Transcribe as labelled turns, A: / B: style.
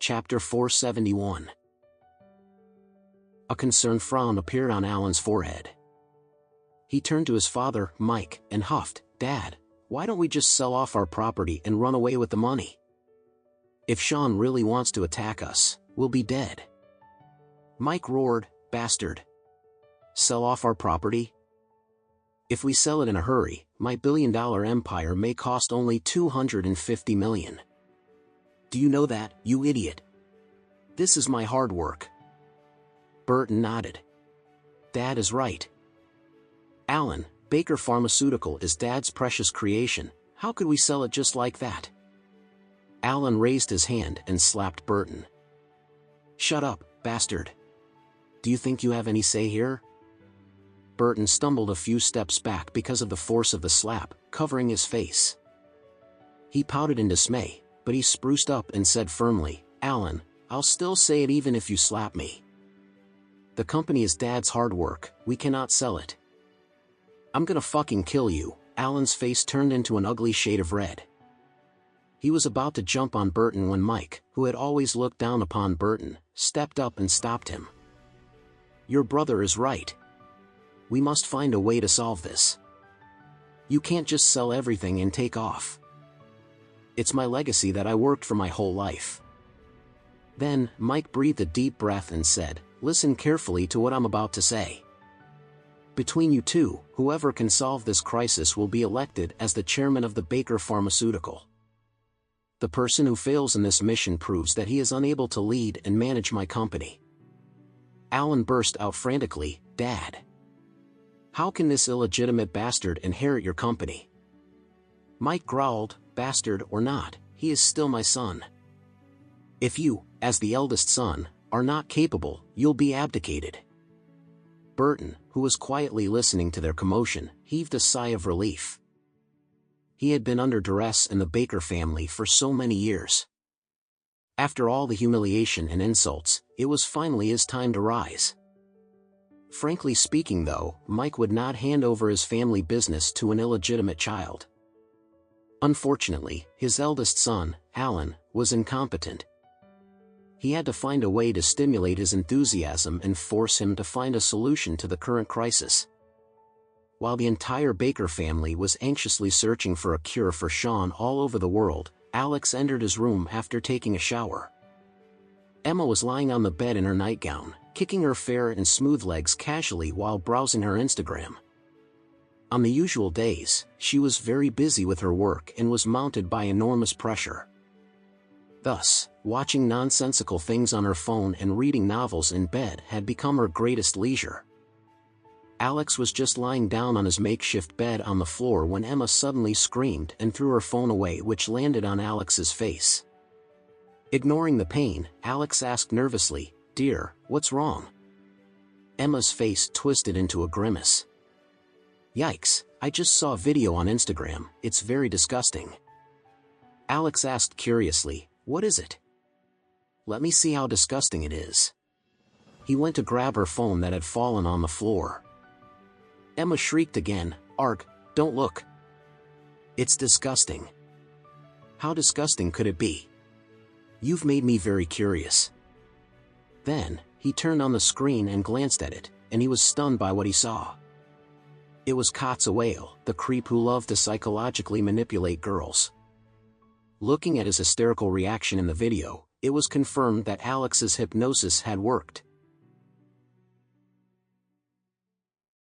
A: Chapter 471. A concerned frown appeared on Alan's forehead. He turned to his father, Mike, and huffed, "Dad, why don't we just sell off our property and run away with the money? If Sean really wants to attack us, we'll be dead." Mike roared, "Bastard! Sell off our property? If we sell it in a hurry, my billion-dollar empire may cost only $250 million. Do you know that, you idiot? This is my hard work." Burton nodded. "Dad is right. Alan, Baker Pharmaceutical is Dad's precious creation. How could we sell it just like that?" Alan raised his hand and slapped Burton. "Shut up, bastard. Do you think you have any say here?" Burton stumbled a few steps back because of the force of the slap, covering his face. He pouted in dismay, but he spruced up and said firmly, "Alan, I'll still say it even if you slap me. The company is Dad's hard work, we cannot sell it. I'm gonna fucking kill you." Alan's face turned into an ugly shade of red. He was about to jump on Burton when Mike, who had always looked down upon Burton, stepped up and stopped him. "Your brother is right. We must find a way to solve this. You can't just sell everything and take off. It's my legacy that I worked for my whole life." Then, Mike breathed a deep breath and said, "Listen carefully to what I'm about to say. Between you two, whoever can solve this crisis will be elected as the chairman of the Baker Pharmaceutical. The person who fails in this mission proves that he is unable to lead and manage my company." Alan burst out frantically, "Dad! How can this illegitimate bastard inherit your company?" Mike growled, "Bastard or not, he is still my son. If you, as the eldest son, are not capable, you'll be abdicated." Burton, who was quietly listening to their commotion, heaved a sigh of relief. He had been under duress in the Baker family for so many years. After all the humiliation and insults, it was finally his time to rise. Frankly speaking though, Mike would not hand over his family business to an illegitimate child. Unfortunately, his eldest son, Alan, was incompetent. He had to find a way to stimulate his enthusiasm and force him to find a solution to the current crisis. While the entire Baker family was anxiously searching for a cure for Sean all over the world, Alex entered his room after taking a shower. Emma was lying on the bed in her nightgown, kicking her fair and smooth legs casually while browsing her Instagram. On the usual days, she was very busy with her work and was mounted by enormous pressure. Thus, watching nonsensical things on her phone and reading novels in bed had become her greatest leisure. Alex was just lying down on his makeshift bed on the floor when Emma suddenly screamed and threw her phone away, which landed on Alex's face. Ignoring the pain, Alex asked nervously, "Dear, what's wrong?" Emma's face twisted into a grimace. "Yikes, I just saw a video on Instagram, it's very disgusting." Alex asked curiously, "What is it?" "Let me see how disgusting it is." He went to grab her phone that had fallen on the floor. Emma shrieked again, "Arg, don't look. It's disgusting." "How disgusting could it be? You've made me very curious." Then, he turned on the screen and glanced at it, and he was stunned by what he saw. It was Kotzawale, the creep who loved to psychologically manipulate girls. Looking at his hysterical reaction in the video, it was confirmed that Alex's hypnosis had worked.